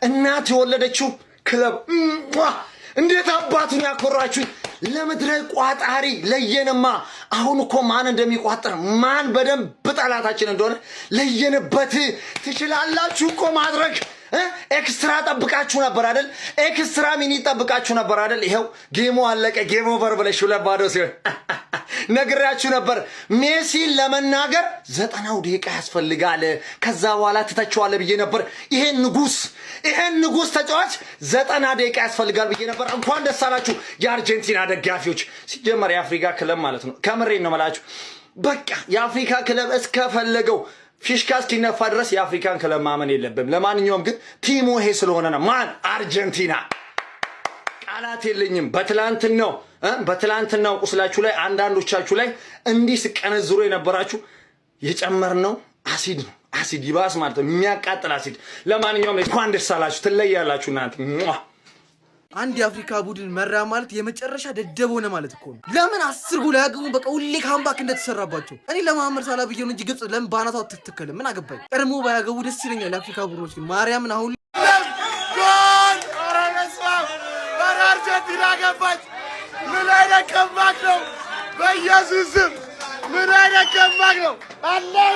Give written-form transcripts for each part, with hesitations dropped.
እናት የወለደችው ክለብ እንዴት አባቱን ያኮራችሁ ለምድራዊ ቋጣሪ ለየንማ አሁን እኮ ማን እንደሚቋጠር ማን በደንብ ጠላታችን እንደሆነ ለየንበት ትችላላችሁ እኮ ማድረግ ኤክስትራ ጠብቃችሁ ነበር አይደል ኤክስትራ ሚኒ ጠብቃችሁ ነበር አይደል ይሄው ጌሙ አለቀ ጌም ኦቨር ብለሽ ለባዶ ሲሆን ነግራችሁ ነበር ሜሲ ለመናገር 90 ደቂቃ ያስፈልጋል ከዛ በኋላ ተተቻዋለ ብዬ ነበር ይሄን ንጉስ ተጫዋች 90 ደቂቃ ያስፈልጋል ብዬ ነበር እንኳን ደስ አላችሁ የአርጀንቲና ደጋፊዎች ሲጀመር የአፍሪካ ክለብ ማለት ነው ከምሬን ነው ማለት በቃ የአፍሪካ ክለብ እስከፈለገው ፊሽካ እስኪነፋ ድረስ የአፍሪካን ክለብ ማመን የለብም ለማንኛውም ግን ቲሙ ይሄ ስለሆነ ነው ማን አርጀንቲና ቃላት የለኝም በትላንትናው ቁስላችሁ ላይ አንዳንዶቻችሁ ላይ እንዲህ ስቀነዝሩ የነበራችሁ የጨመርነው አሲድ ይባስ ማለት ነው የሚያቃጥል አሲድ ለማንኛውም እንኳን ደስ አላችሁ ትለያላችሁ እናንተ አንድ የአፍሪካ ቡድን መራ ማለት የመጨረሻ ደደብ ሆነ ማለት እኮ ነው ለምን 10 ጎል ያገቡ በቃ ሁሌ ካምባክ እንደተሰራባቸው እኔ ለማመር ሳላ ብዬ ነው እንጂ ግብጽ ለምን ባናታው ትተከለ ምን አገባኝ ቀድሞ ባያገቡ ደስ ይለኛል የአፍሪካ ቡድኖች ማርያምን አሁን ጎል አርጀንቲና ገባች ምን አይነት ካምባክ ነው በኢየሱስ ምን አይነት ካምባክ ነው አላህ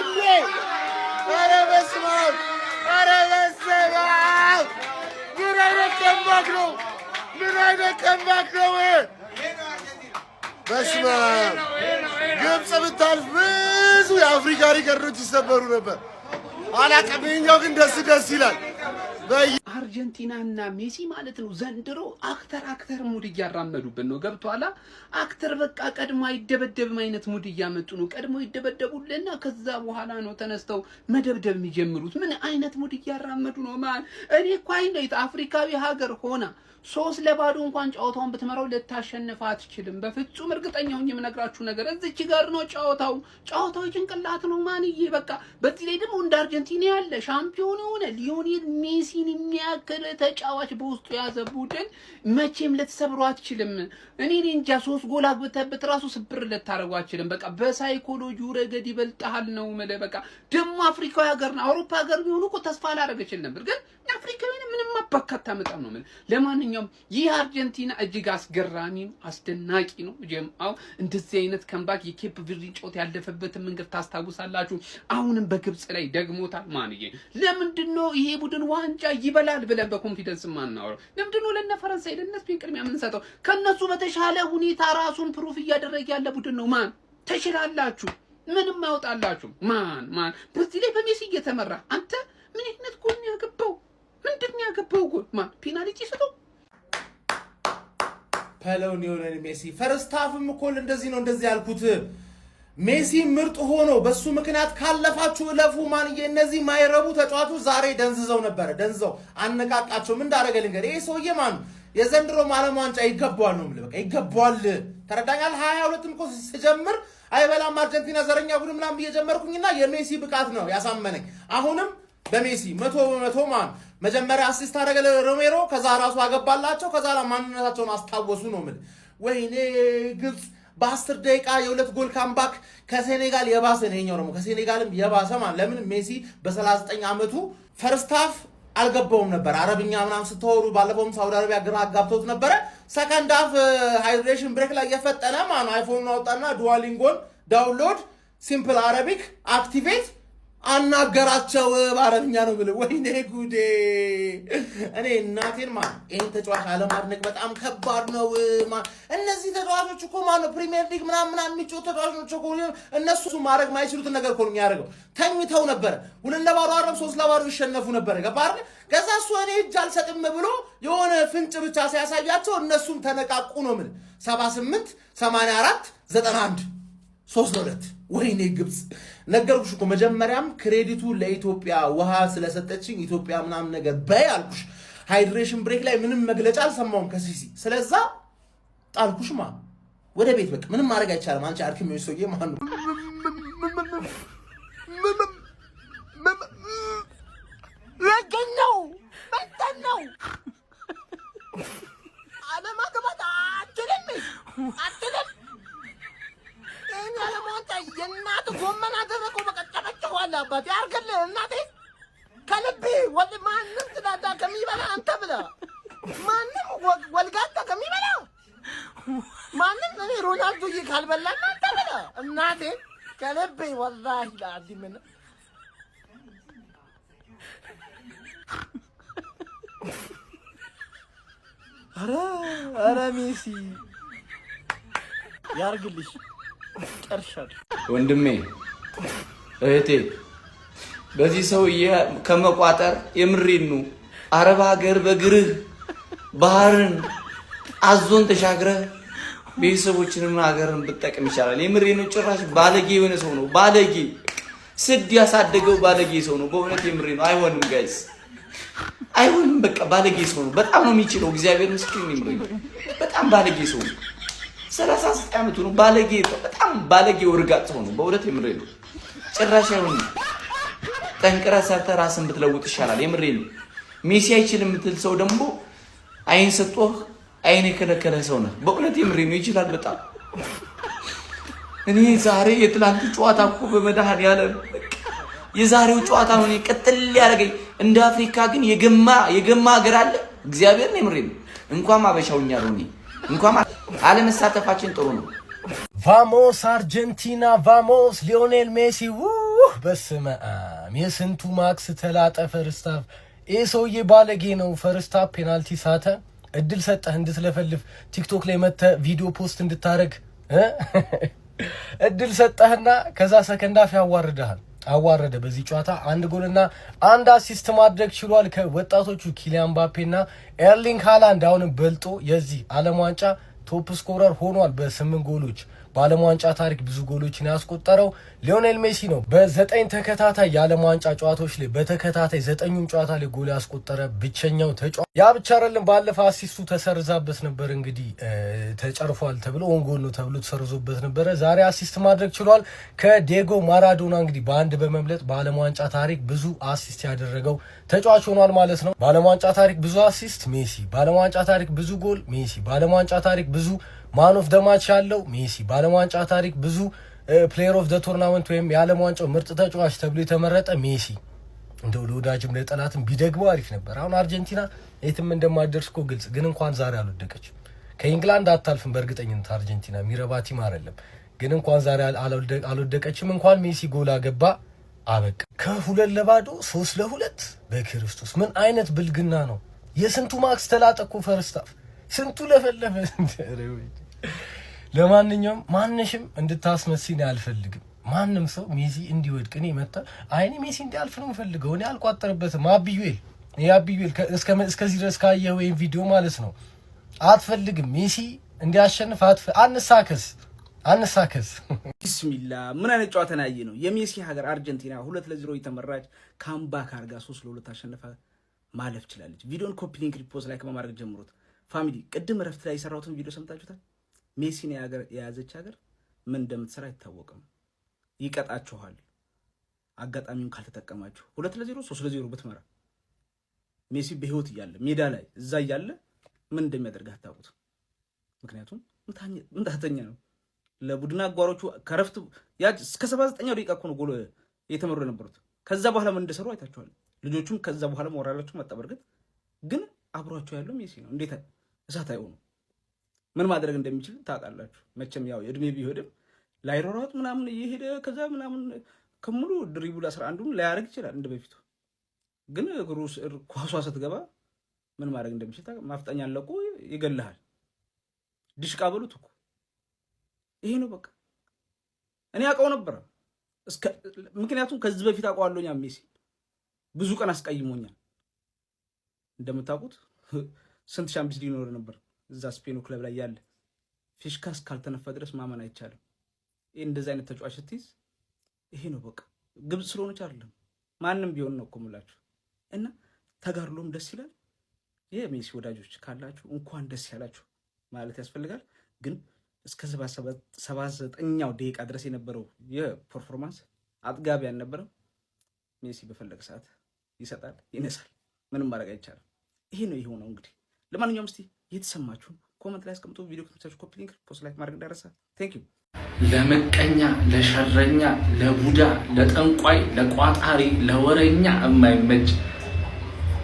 ኧረ በስመ አብ ምን አይነት ካምባክ ነው ምን አይነት ካምባክ ነው በስመ አብ ግብጽ ብታልፍ ብዙ የአፍሪካ ሪከርዶች ይሰበሩ ነበር አላቀም ይኸኛው ግን ደስ ይላል አርጀንቲናና ሜሲ ማለት ነው ዘንድሮ አክተር ሙድ እያራመዱብን ነው ገብቷላ አክተር በቃ ቀድሞ አይደበደብም አይነት ሙድ እያመጡ ነው ቀድሞ ይደበደቡልና ከዛ በኋላ ነው ተነስተው መደብደብ የሚጀምሩት ምን አይነት ሙድ እያራመዱ ነው ማን እኔ እኮ አይነት አፍሪካዊ ሀገር ሆና 3-0 እንኳን ጫውታውን በተመራው ለታሸነፈ አትችልም በፍጹም እርግጠኛ ሆኜ የምነግራችሁ ነገር እዚች ጋር ነው ጫውታው ጭንቅላት ነው ማንዬ በቃ በዚህ ላይ ደግሞ እንደ አርጀንቲና ያለ ሻምፒዮን ሆነ ሊዮኔል ሜሲን የሚያክል ተጫዋች በውስጡ ያዘ ቡድን መቼም ልትሰብሩ አትችልም እኔ እንጃ 3 ጎል አግብተበት ራሱ ስብር ልታረጉ አትችልም በቃ በሳይኮሎጂው ረገድ ይበልጣል ነው ማለት በቃ ደግሞ አፍሪካዊ ሀገርና አውሮፓ ሀገር ቢሆኑ እኮ ተስፋ አላረገችል ነበር ግን አፍሪካዊ ምንም አባካታ መጣም ነው ማለት ለማንኛውም ይህ አርጀንቲና እጅግ አስገራሚ አስደናቂ ነው ጀምአው እንደዚህ አይነት ካምባክ የኬፕ ቨርዲ ጮት ያለፈበት መንገድ ታስታውሳላችሁ አሁንም በግብጽ ላይ ደግሞታል ማንዬ ለምንድነው ይሄ ቡድን ዋንጫ ይበላል ብለን በኮንፊደንስ ማናወራው ለምንድነው ለነ ፈረንሳይ ለነ ስፔን ቅድሚያ የምንሰጠው ከነሱ በተሻለ ሁኔታ ራሱን ፕሩፍ እያደረገ ያለ ቡድን ነው ማን ተሽላላችሁ ምንም አይወጣላችሁ ማን በዚህ ላይ በሜሲ እየተመራ አንተ ምን አይነት ጎል ያገባው ምንድነው ያገባው ጎል ማን ፔናልቲ ሰጠው ፓሎን ሊዮኔል ሜሲ ፈርስት ሃፍም እኮ እንደዚህ ያልኩት ሜሲ ምርጥ ሆኖ በሱ ምክንያት ካለፋችሁ ለፉ ማንዬ እነዚህ ማይረቡ ተጫዋቾች ዛሬ ደንዝዘው አነቃቃቸው ምን እንዳረገ ልንገር ይሄ ሰውዬ ማን የዘንድሮ ዓለም ዋንጫ ይገባዋል ነው ማለት በቃ ይገባዋል ተረዳኛል 22 እኮ ሲጀምር አይበላም አርጀንቲና ዘረኛ ቡድን ምናምን እየጀመርኩኝና የሜሲ ብቃት ነው ያሳመነኝ አሁንም በሜሲ 100 ማን መጀመሪያ አሲስት አደረገ ለሮሜሮ ከዛ ራሱ አገባላቸው ከዛ ማንነታቸውን አስታወሱ ነው ማለት ወይኔ ግብጽ በ10 ደቂቃ የ2 ጎል ካምባክ ከሴኔጋል የባሰ ነኛው ደግሞ ከሴኔጋልም የባሰ ማለት ለምን ሜሲ በ39 አመቱ ፈርስት ሃፍ አልገባውም ነበር አረብኛ ምናምን ስተወሩ ባለፈውም ሳውዲ አረቢያ ግራ አጋብቶት ነበር ሰከንድ ሃፍ ሃይድሬሽን ብሬክ ላይ የፈጠነ ማን አይፎን አውጣና ዱዋሊንጎን ዳውንሎድ ሲምፕል አረቢክ አክቲቬት አናገራቸው በአረብኛ ነው ብለ ወይኔ ጉዴ እኔ እናቴን ማን ይሄን ተጫዋች አለማድነቅ በጣም ከባድ ነው ማን እነዚህ ተጫዋቾች እኮ ማን ነው ፕሪሚየር ሊግ ምናምን የሚጫወቱ ተጫዋቾች እኮ እነሱ ማድረግ ማይችሉት ነገር እኮ ነው የሚያደርገው ተኝተው ነበር 2-0 አረብ 3-0 ይሸነፉ ነበር ገባር ከዛ እሱ እኔ እጅ አልሰጥም ብሎ የሆነ ፍንጭ ብቻ ሲያሳያቸው እነሱም ተነቃቁ ነው ምን 78 84 91 3-2 ወይኔ ግብጽ ነገርኩሽ እኮ መጀመሪያም ክሬዲቱ ለኢትዮጵያ ውሃ ስለሰጠችኝ ኢትዮጵያ ምናምን ነገር በይ አልኩሽ ሃይድሬሽን ብሬክ ላይ ምንም መግለጫ አልሰማውም ከሲሲ ስለዛ ጣልኩሽ ወደ ቤት በቃ ምንም ማድረግ አይቻልም አንቺ አርኪ ምን ሰውዬ ማን ነው ለገኛው በተናው አለማ ገባታ አትልም እኛ ለሞንታ የናቱ ጎመን አደረገው በቃ ጨበጨዋል አባቴ አርገለ እናቴ ከልቤ ወደ ማንም ትዳዳ ከሚ ሮናልዶዬ ካልበላና አንተ በላ እናቴ ከልቤ ወላሂ ለአዲም ነው። ኧረ ሜሲ ያርግልሽ። ጨርሻለሁ ወንድሜ እህቴ፣ በዚህ ሰውዬ ከመቋጠር የምሬን ነው። አረብ ሀገር በግርህ ባህርን አዞን ተሻግረህ ቤተሰቦችንም ሀገርን ብትጠቅም ይቻላል። የምሬን ነው። ጭራሽ ባለጌ የሆነ ሰው ነው። ባለጌ ስድ ያሳደገው ባለጌ ሰው ነው። በእውነት የምሬን ነው። አይሆንም ጋይስ፣ አይሆንም። በቃ ባለጌ ሰው ነው። በጣም ነው የሚችለው። እግዚአብሔር ምስክር ነው። የምሬን ነው። በጣም ባለጌ ሰው ነው። 39 ዓመቱ ነው። ባለጌ፣ በጣም ባለጌ ወርጋጥ ሰው ነው። በእውነት የምሬን ነው። ጭራሽ አይሆንም። ጠንክረህ ሰርተህ ራስን ብትለውጥ ይሻላል። የምሬን ነው። ሜሲ አይችልም የምትል ሰው ደግሞ አይን ሰጥቶህ አይን የከለከለ ሰው ነው። በእውነት የምሬን ነው። ይችላል በጣም። እኔ ዛሬ የትላንቱ ጨዋታ እኮ በመድኃኒዓለም የዛሬው ጨዋታ ነው ቅጥል ያደረገኝ። እንደ አፍሪካ ግን የገማ ሀገር አለ? እግዚአብሔር ነው። የምሬን ነው። እንኳን አበሻውኛ ነው። እንኳን አለመሳተፋችን ጥሩ ነው። ቫሞስ አርጀንቲና ቫሞስ ሊዮኔል ሜሲ በስመ አብ የስንቱ ማክስ ተላጠ። ፈርስታፍ ይህ ሰውዬ ባለጌ ነው። ፈርስታፍ ፔናልቲ ሳተ። እድል ሰጠህ እንድትለፈልፍ ቲክቶክ ላይ መተህ ቪዲዮ ፖስት እንድታረግ እድል ሰጠህና ከዛ ሰከንድ አፍ ያዋርድሃል። አዋረደ። በዚህ ጨዋታ 1 ጎልና 1 አሲስት ማድረግ ችሏል። ከወጣቶቹ ኪሊያን ምባፔና ኤርሊንግ ሃላንድ አሁንም በልጦ የዚህ ዓለም ዋንጫ ቶፕ ስኮረር ሆኗል። በ8 ጎሎች በዓለም ዋንጫ ታሪክ ብዙ ጎሎችን ያስቆጠረው ሊዮኔል ሜሲ ነው። በ9 ተከታታይ የዓለም ዋንጫ ጨዋታዎች ላይ በተከታታይ 9ኙም ጨዋታ ላይ ጎል ያስቆጠረ ብቸኛው ተጫዋች። ያ ብቻ አይደለም፣ ባለፈው አሲስቱ ተሰርዛበት ነበር። እንግዲህ ተጨርፏል ተብሎ ኦን ጎል ነው ተብሎ ተሰርዞበት ነበረ። ዛሬ አሲስት ማድረግ ችሏል። ከዲየጎ ማራዶና እንግዲህ በአንድ በመምለጥ በዓለም ዋንጫ ታሪክ ብዙ አሲስት ያደረገው ተጫዋች ሆኗል ማለት ነው። በዓለም ዋንጫ ታሪክ ብዙ አሲስት ሜሲ፣ በዓለም ዋንጫ ታሪክ ብዙ ጎል ሜሲ፣ በዓለም ዋንጫ ታሪክ ብዙ ማን ኦፍ ደ ማች ያለው ሜሲ፣ በዓለም ዋንጫ ታሪክ ብዙ ፕሌየር ኦፍ ደ ቶርናመንት ወይም የዓለም ዋንጫው ምርጥ ተጫዋች ተብሎ የተመረጠ ሜሲ። እንደው ለወዳጅም ለጠላትም ቢደግመው አሪፍ ነበር። አሁን አርጀንቲና የትም እንደማደርስ እኮ ግልጽ፣ ግን እንኳን ዛሬ አልወደቀችም። ከኢንግላንድ አታልፍም በእርግጠኝነት አርጀንቲና፣ የሚረባ ቲም አይደለም። ግን እንኳን ዛሬ አልወደቀችም። እንኳን ሜሲ ጎል አገባ፣ አበቃ። ከ2-0 3-2 በክርስቶስ ምን አይነት ብልግና ነው! የስንቱ ማክስ ተላጠ እኮ ፈርስታፍ፣ ስንቱ ለፈለፈ። ለማንኛውም ማንሽም እንድታስመስኝ አልፈልግም። ማንም ሰው ሜሲ እንዲወድቅ እኔ መጣ አይኔ ሜሲ እንዲያልፍ ነው የምፈልገው። እኔ አልቋጠርበትም። አብዩኤል እስከዚህ ድረስ ካየው ወይም ቪዲዮ ማለት ነው አትፈልግም ሜሲ እንዲያሸንፍ አንሳከስ። ቢስሚላ ምን አይነት ጨዋታ ያየ ነው! የሜሲ ሀገር አርጀንቲና 2-0 የተመራች ካምባክ አርጋ 3-2 አሸነፈ ማለፍ ችላለች። ቪዲዮን ኮፒ ሊንክ ሪፖስት ላይ ከማድረግ ጀምሮት ፋሚሊ ቅድም ረፍት ላይ የሰራሁትን ቪዲዮ ሰምታችሁታል። ሜሲን የያዘች ሀገር ምን እንደምትሰራ አይታወቅም። ይቀጣችኋል አጋጣሚውን ካልተጠቀማችሁ። 2-0 3-0 ብትመራ ሜሲ በህይወት እያለ ሜዳ ላይ እዛ እያለ ምን እንደሚያደርግ አታውቁት። ምክንያቱም ምታተኛ ነው። ለቡድን አጓሮቹ ከረፍት እስከ 79ኛው ደቂቃ እኮ ነው ጎል የተመሩ የነበሩት። ከዛ በኋላ ምን እንደሰሩ አይታችኋል። ልጆቹም ከዛ በኋላ ሞራላቸው መጣ። በርግጥ ግን አብሯቸው ያለው ሜሲ ነው። እንዴት እሳት አይሆኑ? ምን ማድረግ እንደሚችል ታውቃላችሁ። መቼም ያው እድሜ ቢሄድም ላይሮራት ምናምን እየሄደ ከዛ ምናምን ከሙሉ ድሪቡል 11ዱን ላያደርግ ይችላል እንደ በፊቱ። ግን እግሩ ኳሷ ስትገባ ምን ማድረግ እንደሚችል ማፍጠኛ አለቁ ይገልሃል። ዲሽቃ በሉት እኮ ይሄ ነው በቃ። እኔ አውቀው ነበር ምክንያቱም ከዚህ በፊት አውቀዋለሁኛ። ሜሲ ብዙ ቀን አስቀይሞኛል። እንደምታውቁት ስንት ሻምፒዮንስ ሊግ ሊኖር ነበር እዛ ስፔኑ ክለብ ላይ ያለ ፊሽካ እስካልተነፋ ድረስ ማመን አይቻልም። ይሄ እንደዚህ አይነት ተጫዋች ስትይዝ ይሄ ነው በቃ። ግብጽ ስለሆነች አይደለም ማንም ቢሆን ነው እኮ የምላችሁ። እና ተጋድሎም ደስ ይላል። የሜሲ ወዳጆች ካላችሁ እንኳን ደስ ያላችሁ ማለት ያስፈልጋል። ግን እስከ 79ኛው ደቂቃ ድረስ የነበረው የፐርፎርማንስ አጥጋቢ አልነበረም። ሜሲ በፈለገ ሰዓት ይሰጣል፣ ይነሳል። ምንም ማድረግ አይቻልም። ይሄ ነው የሆነው እንግዲህ። ለማንኛውም እስቲ የተሰማችሁን ኮመንት ላይ አስቀምጡ። ቪዲዮ ከተመቻችሁ ኮፒ ሊንክ ፖስት ላይክ ማድረግ እንዳይረሳ። ቴንክ ዩ። ለመቀኛ፣ ለሸረኛ፣ ለቡዳ፣ ለጠንቋይ፣ ለቋጣሪ፣ ለወረኛ የማይመች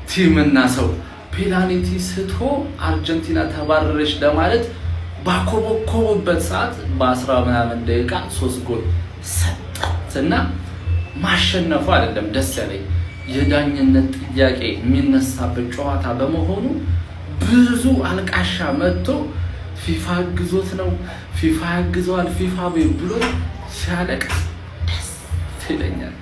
ቲምና ሰው ፔናልቲ ስቶ አርጀንቲና ተባረረች ለማለት ባኮበኮበበት ሰዓት በ10 ምናምን ደቂቃ 3 ጎል ሰጠትና ማሸነፉ አይደለም ደስ ያለኝ የዳኝነት ጥያቄ የሚነሳበት ጨዋታ በመሆኑ ብዙ አልቃሻ መጥቶ ፊፋ ግዞት ነው ፊፋ ያግዘዋል ፊፋ ብሎ ሲያለቅስ ደስ ይለኛል።